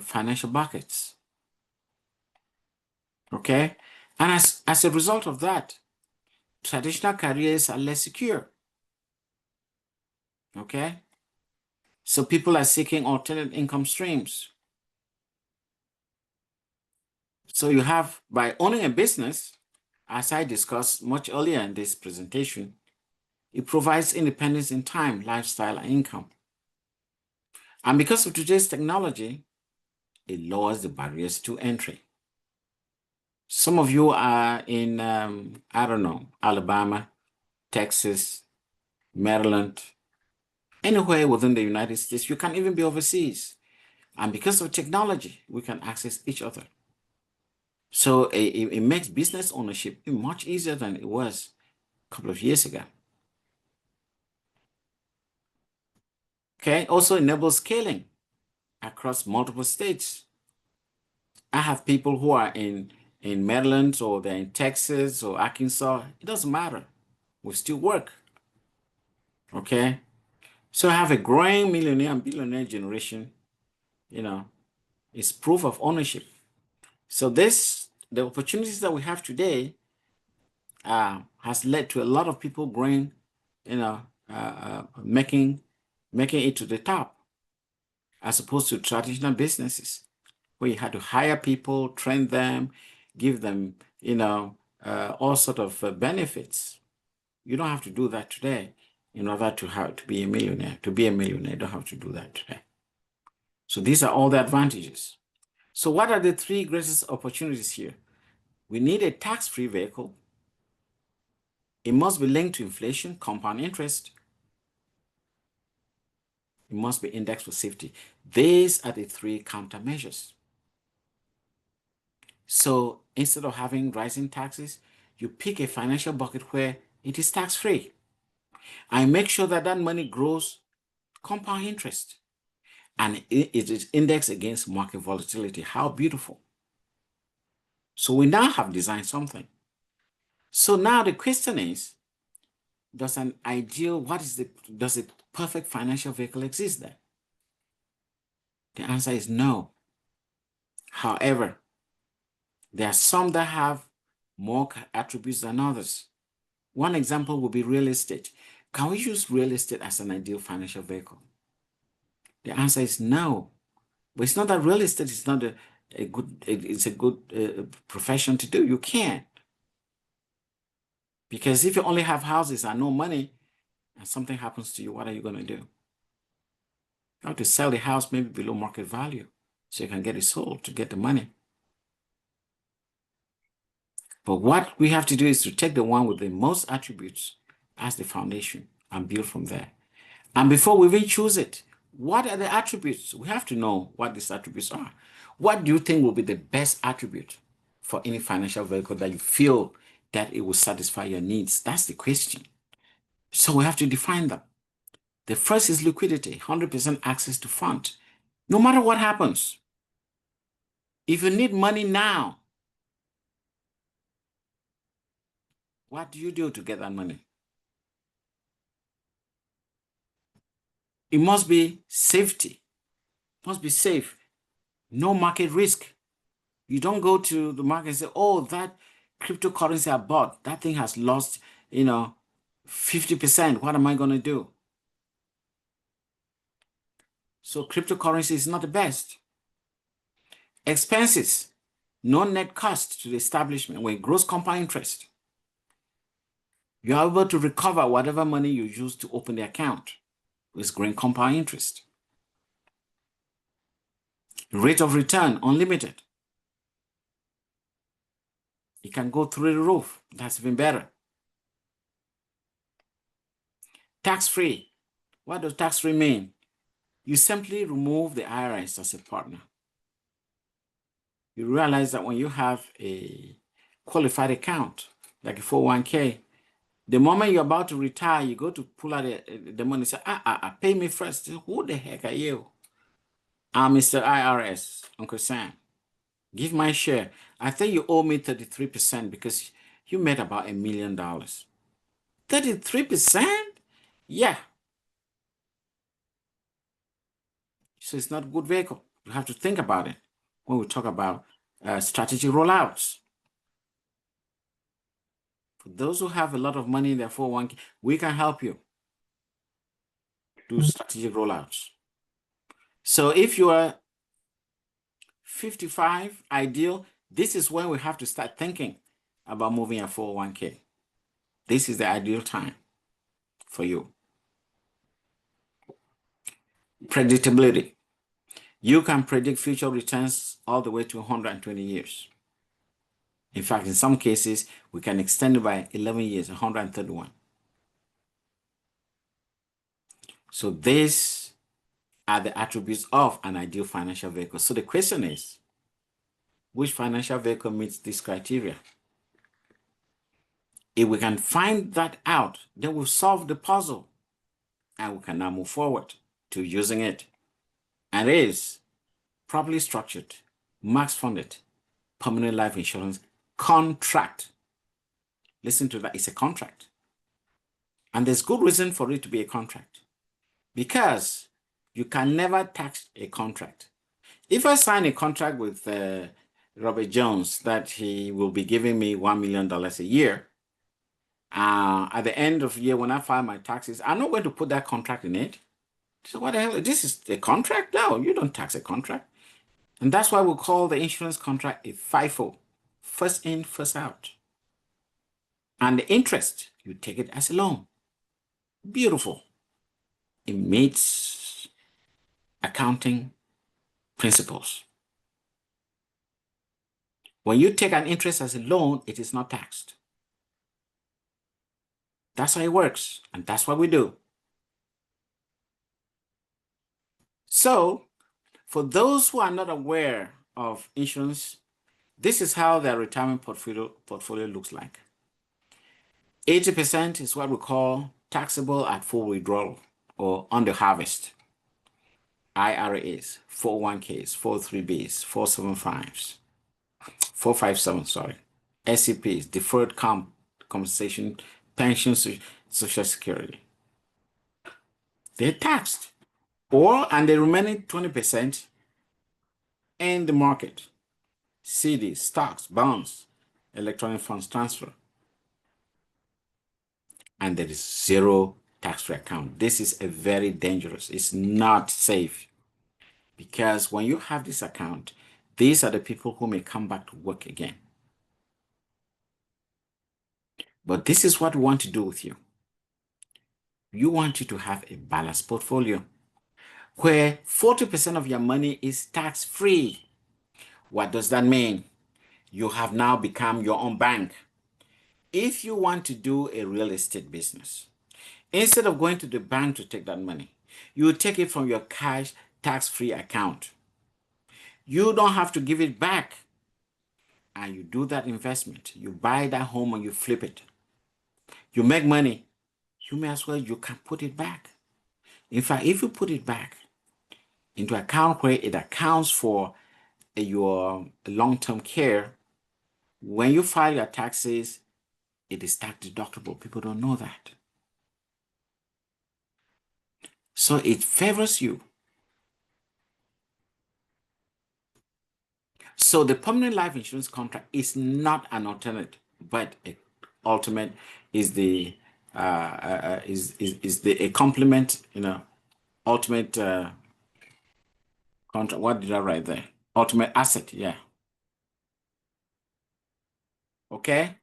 financial buckets. Okay? And as a result of that, traditional careers are less secure. Okay? So people are seeking alternate income streams. So you have, by owning a business, as I discussed much earlier in this presentation, it provides independence in time, lifestyle, and income. And because of today's technology, it lowers the barriers to entry. Some of you are in, I don't know, Alabama, Texas, Maryland, anywhere within the United States. You can even be overseas. And because of technology, we can access each other. So it makes business ownership much easier than it was a couple of years ago. Okay, also enables scaling across multiple states. I have people who are in Maryland or they're in Texas or Arkansas. It doesn't matter. We still work. Okay. So I have a growing millionaire and billionaire generation, you know, it's proof of ownership. So the opportunities that we have today has led to a lot of people growing, you know, making it to the top, as opposed to traditional businesses where you had to hire people, train them, give them, you know, all sort of benefits. You don't have to do that today in order to be a millionaire. To be a millionaire, you don't have to do that today. So these are all the advantages. So what are the 3 greatest opportunities here? We need a tax-free vehicle. It must be linked to inflation, compound interest. It must be indexed for safety. These are the 3 countermeasures. So instead of having rising taxes, you pick a financial bucket where it is tax-free. And make sure that that money grows compound interest. And it is indexed against market volatility. How beautiful. So we now have designed something. So now the question is, does a perfect financial vehicle exist there? The answer is no. However, There are some that have more attributes than others. One example would be real estate. Can we use real estate as an ideal financial vehicle? The answer is no. But it's not that real estate is not it's a good profession to do. You can. Because if you only have houses and no money and something happens to you, what are you going to do? You have to sell the house maybe below market value so you can get it sold to get the money. But what we have to do is to take the one with the most attributes as the foundation and build from there. And before we even choose it, what are the attributes? We have to know what these attributes are. What do you think will be the best attribute for any financial vehicle that you feel that it will satisfy your needs? That's the question. So we have to define them. The first is liquidity, 100% access to funds. No matter what happens, if you need money now, what do you do to get that money? It must be safety. It must be safe. No market risk. You don't go to the market and say, oh, that cryptocurrency I bought, that thing has lost, 50%. What am I going to do? So cryptocurrency is not the best. Expenses, no net cost to the establishment when gross compound interest. You are able to recover whatever money you use to open the account with growing compound interest. Rate of return, unlimited. It can go through the roof. That's even better. Tax-free. What does tax-free mean? You simply remove the IRS as a partner. You realize that when you have a qualified account, like a 401k, the moment you're about to retire, you go to pull out the money and say, pay me first. Who the heck are you? I'm Mr. IRS, Uncle Sam. Give my share. I think you owe me 33% because you made about $1 million. 33%? Yeah. So it's not a good vehicle. You have to think about it when we talk about strategy rollouts. For those who have a lot of money in their 401k, we can help you do strategic rollouts. So if you are 55, ideal, this is when we have to start thinking about moving your 401k. This is the ideal time for you. Predictability. You can predict future returns all the way to 120 years. In fact, in some cases, we can extend it by 11 years, 131. So these are the attributes of an ideal financial vehicle. So the question is, which financial vehicle meets this criteria? If we can find that out, then we'll solve the puzzle and we can now move forward to using it. And it is properly structured, max funded, permanent life insurance contract. Listen to that, it's a contract. And there's good reason for it to be a contract because you can never tax a contract. If I sign a contract with Robert Jones that he will be giving me $1 million a year, at the end of the year, when I file my taxes, I'm not going to put that contract in it. So what the hell? This is a contract? No, you don't tax a contract. And that's why we call the insurance contract a FIFO, first in, first out. And the interest, you take it as a loan. Beautiful. It meets accounting principles. When you take an interest as a loan, it is not taxed. That's how it works, and that's what we do. So, for those who are not aware of insurance, this is how their retirement portfolio looks like. 80% is what we call taxable at full withdrawal or under harvest. IRAs, 401ks, 403bs, 475s, 457, sorry. SCPs, deferred compensation, pension, social security. They're taxed. And the remaining 20% in the market. CD, stocks, bonds, electronic funds transfer. And there is zero tax-free account. This is a very dangerous. It's not safe because when you have this account, these are the people who may come back to work again. But this is what we want to do with you. You want you to have a balanced portfolio where 40% of your money is tax-free. What does that mean? You have now become your own bank. If you want to do a real estate business, instead of going to the bank to take that money, you take it from your cash tax-free account. You don't have to give it back. And you do that investment. You buy that home and you flip it. You make money. You may as well, you can put it back. In fact, if you put it back into an account where it accounts for your long-term care, when you file your taxes, it is tax deductible. People don't know that. So it favors you. So the permanent life insurance contract is not an alternate, but a ultimate is the a complement, ultimate contract. What did I write there? Ultimate asset, yeah. Okay.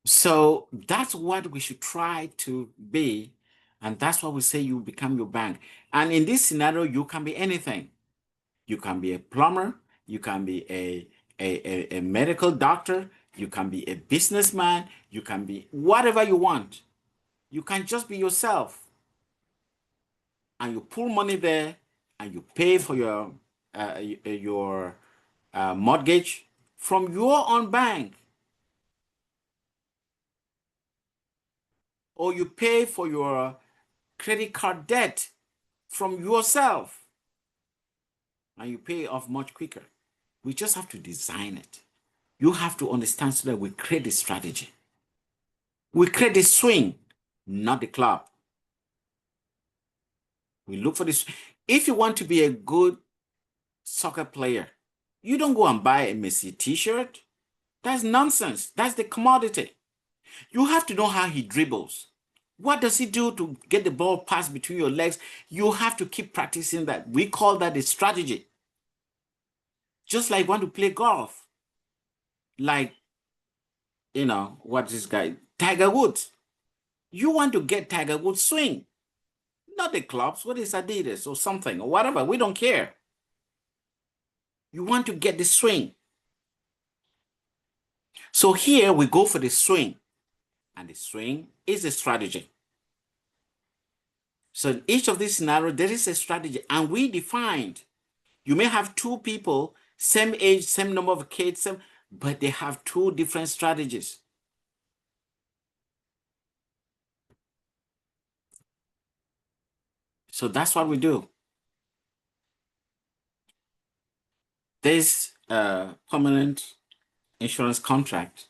So that's what we should try to be, and that's why we say you become your bank. And in this scenario, you can be anything. You can be a plumber, you can be a medical doctor, you can be a businessman, you can be whatever you want. You can just be yourself. And you pull money there and you pay for your mortgage from your own bank. Or you pay for your credit card debt from yourself. And you pay off much quicker. We just have to design it. You have to understand so that we create a strategy. We create the swing, not the club. We look for this. If you want to be a good soccer player, you don't go and buy a Messi t-shirt. That's nonsense. That's the commodity. You have to know how he dribbles. What does he do to get the ball passed between your legs? You have to keep practicing that. We call that a strategy. Just like you want to play golf. Like, what's this guy? Tiger Woods. You want to get Tiger Woods swing. Not the clubs. What is Adidas or something or whatever? We don't care. You want to get the swing. So here we go for the swing. And the swing is a strategy. So in each of these scenarios, there is a strategy. And we defined. You may have two people, same age, same number of kids, but they have two different strategies. So that's what we do. This permanent insurance contract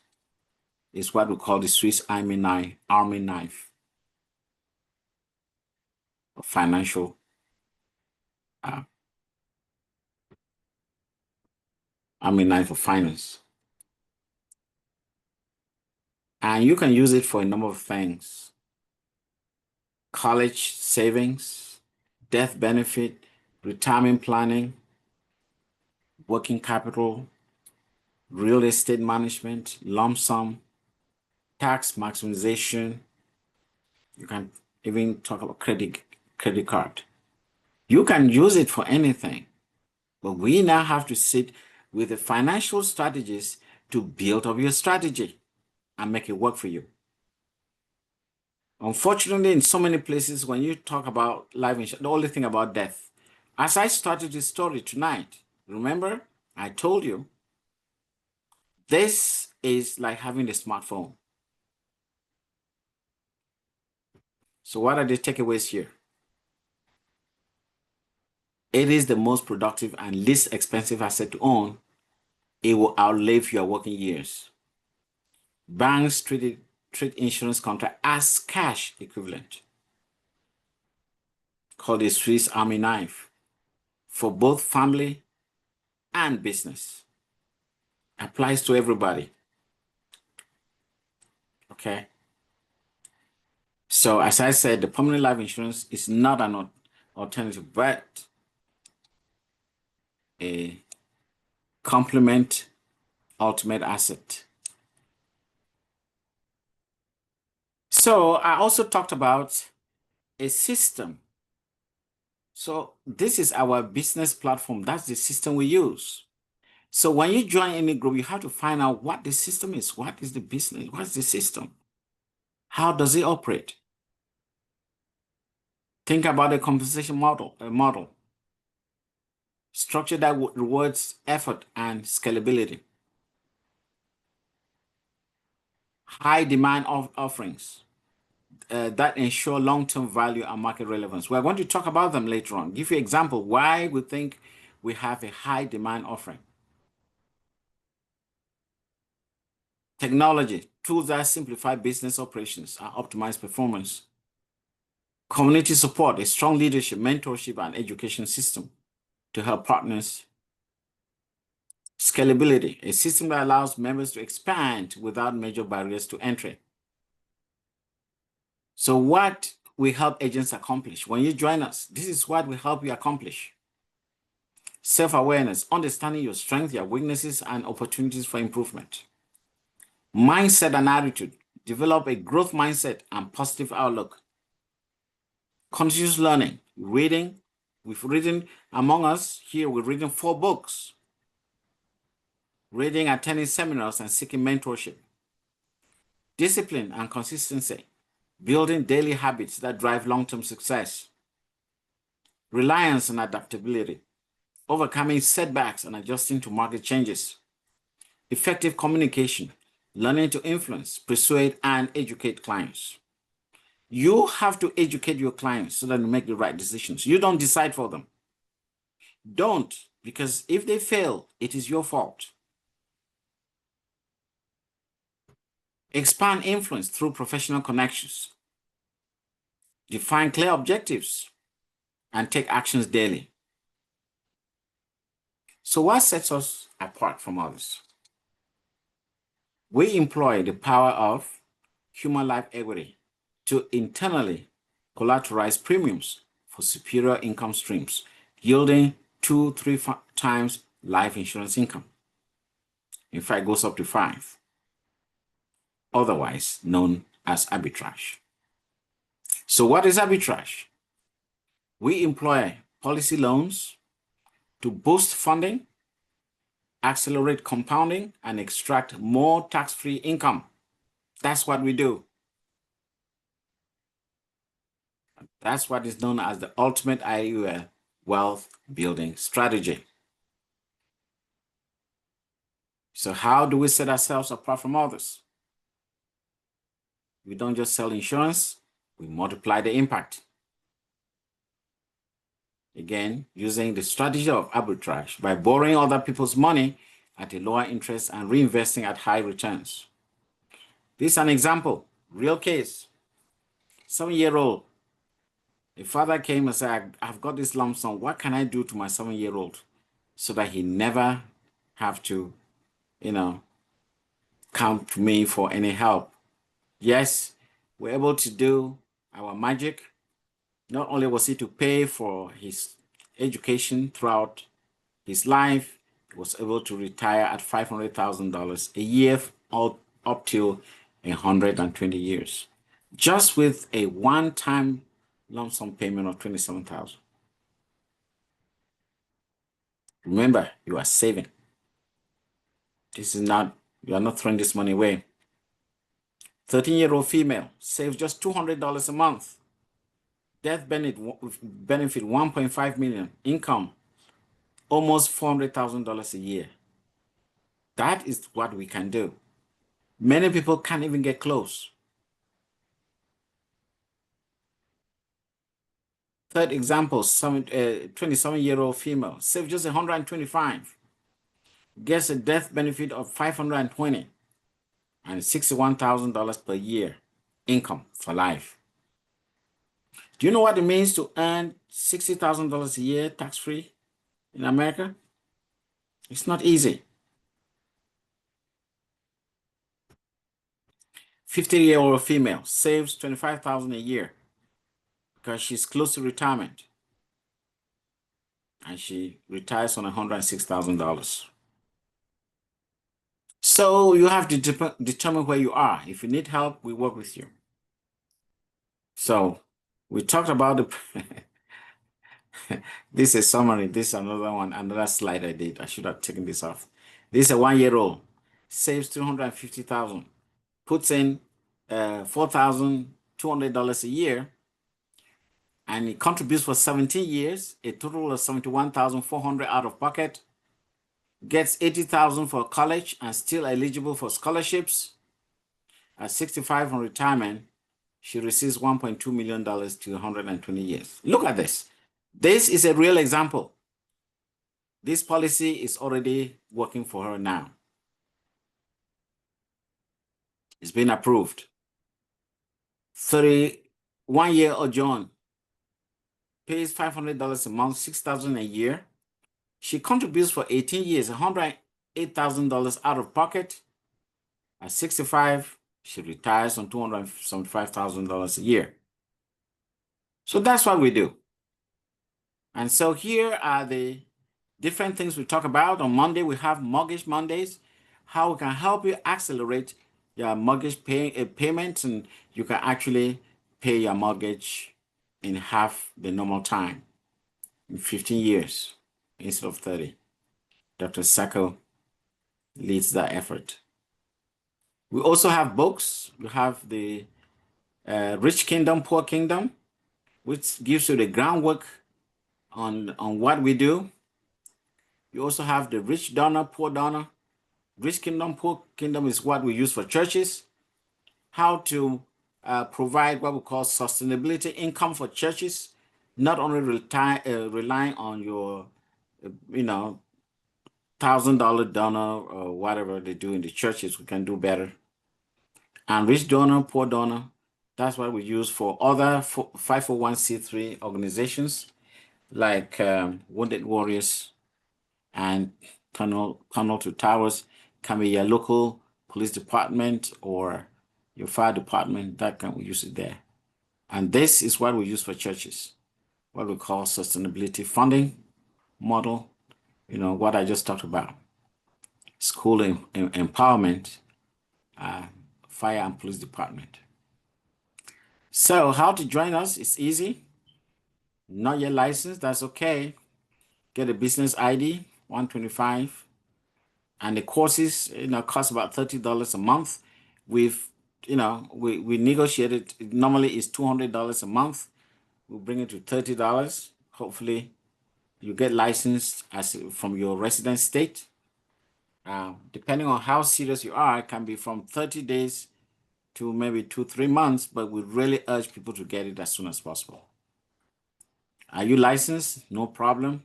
is what we call the Swiss Army knife of financial Army knife of finance. And you can use it for a number of things. College savings, death benefit, retirement planning, working capital, real estate management, lump sum, tax maximization. You can even talk about credit card. You can use it for anything, but we now have to sit with the financial strategists to build up your strategy and make it work for you. Unfortunately, in so many places, when you talk about life insurance, the only thing about death. As I started this story tonight, remember, I told you, this is like having a smartphone. So what are the takeaways here? It is the most productive and least expensive asset to own. It will outlive your working years. Banks treat insurance contract as cash equivalent, called a Swiss Army knife, for both family and business. applies to everybody. Okay. So as I said, the permanent life insurance is not an alternative, but a complement ultimate asset. So I also talked about a system. So this is our business platform. That's the system we use. So when you join any group, you have to find out what the system is. What is the business? What's the system? How does it operate? Think about a compensation model. Structure that rewards effort and scalability. High demand offerings that ensure long-term value and market relevance. We're going to talk about them later on. Give you an example why we think we have a high demand offering. Technology, tools that simplify business operations and optimize performance. Community support, a strong leadership, mentorship, and education system to help partners. Scalability, a system that allows members to expand without major barriers to entry. So what we help agents accomplish when you join us, this is what we help you accomplish. Self-awareness, understanding your strengths, your weaknesses, and opportunities for improvement. Mindset and attitude, develop a growth mindset and positive outlook. Continuous learning, reading. We've written, among us here, we've written 4 books. Reading, attending seminars, and seeking mentorship. Discipline and consistency, building daily habits that drive long-term success. Reliance and adaptability, overcoming setbacks and adjusting to market changes. Effective communication, learning to influence, persuade, and educate clients. You have to educate your clients so that you make the right decisions. You don't decide for them. Don't, because if they fail, it is your fault. Expand influence through professional connections. Define clear objectives and take actions daily. So what sets us apart from others? We employ the power of human life equity to internally collateralize premiums for superior income streams, yielding 2-3 times life insurance income. In fact, it goes up to 5, otherwise known as arbitrage. So what is arbitrage? We employ policy loans to boost funding, accelerate compounding, and extract more tax-free income. That's what we do. That's what is known as the ultimate IUL wealth building strategy. So how do we set ourselves apart from others? We don't just sell insurance, we multiply the impact. Again, using the strategy of arbitrage by borrowing other people's money at a lower interest and reinvesting at high returns. This is an example, real case. 7-year-old, a father came and said, I've got this lump sum. What can I do to my 7-year-old so that he never have to, come to me for any help? Yes, we're able to do our magic. Not only was he to pay for his education throughout his life, he was able to retire at $500,000 a year up till 120 years, just with a one-time lump sum payment of $27,000. Remember, you are saving. You are not throwing this money away. 13-year-old female saves just $200 a month. Death benefit 1.5 million. Income, almost $400,000 a year. That is what we can do. Many people can't even get close. Third example, 27-year-old female saves just $125, gets a death benefit of $520 and $61,000 per year income for life. Do you know what it means to earn $60,000 a year tax-free in America? It's not easy. 50-year-old female saves $25,000 a year because she's close to retirement, and she retires on $106,000. So you have to determine where you are. If you need help, we work with you. So we talked about the this is a summary. This is another one, another slide I did. I should have taken this off. This is a 1-year-old, saves $250,000, puts in $4,200 a year, and it contributes for 17 years, a total of $71,400 out of pocket, gets $80,000 for college and still eligible for scholarships. At 65 on retirement, she receives $1.2 million to 120 years. Look at this. This is a real example. This policy is already working for her now. It's been approved. 31-year-old John pays $500 a month, $6,000 a year. She contributes for 18 years, $108,000 out of pocket. At 65, she retires on $275,000 a year. So that's what we do. And so here are the different things we talk about. On Monday, we have Mortgage Mondays, how we can help you accelerate your mortgage payments, and you can actually pay your mortgage in half the normal time, in 15 years instead of 30. Dr. Sacco leads that effort. We also have books. We have the Rich Kingdom, Poor Kingdom, which gives you the groundwork on what we do. You also have the Rich Donor, Poor Donor. Rich Kingdom, Poor Kingdom is what we use for churches. How to provide what we call sustainability income for churches, not only relying on your, $1,000 donor or whatever they do in the churches. We can do better. And Rich Donor, Poor Donor, that's what we use for other 501c3 organizations like Wounded Warriors and Tunnel to Towers. Can be your local police department or your fire department. That can we use it there. And this is what we use for churches, what we call sustainability funding model. What I just talked about. School empowerment, fire and police department. So how to join us is easy. Not yet licensed, that's okay. Get a business ID, $125. And the courses, cost about $30 a month. We negotiated, normally it's $200 a month. We'll bring it to $30. Hopefully you get licensed from your resident state. Depending on how serious you are, it can be from 30 days to maybe 2-3 months, but we really urge people to get it as soon as possible. Are you licensed? No problem.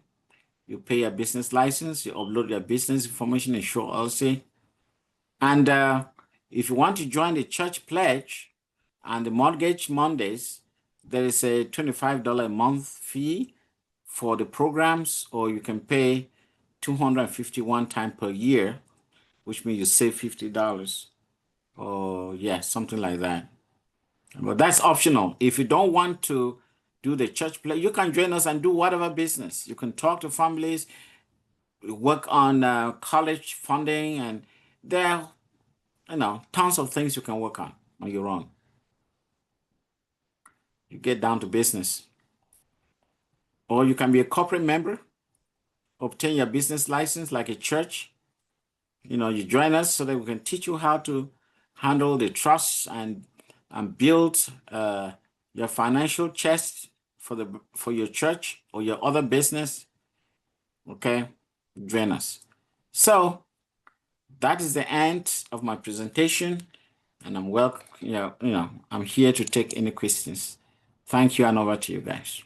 You pay your business license, you upload your business information in Show LLC. And if you want to join the church pledge and the Mortgage Mondays, there is a $25 a month fee for the programs, or you can pay $251 times per year, which means you save $50, or something like that. But that's optional. If you don't want to do the church play, you can join us and do whatever business. You can talk to families, work on college funding, and there are tons of things you can work on your own. You get down to business. Or you can be a corporate member, obtain your business license like a church. You join us so that we can teach you how to handle the trusts and build your financial chest for your church or your other business. Okay, join us. So that is the end of my presentation, and I'm I'm here to take any questions. Thank you, and over to you guys.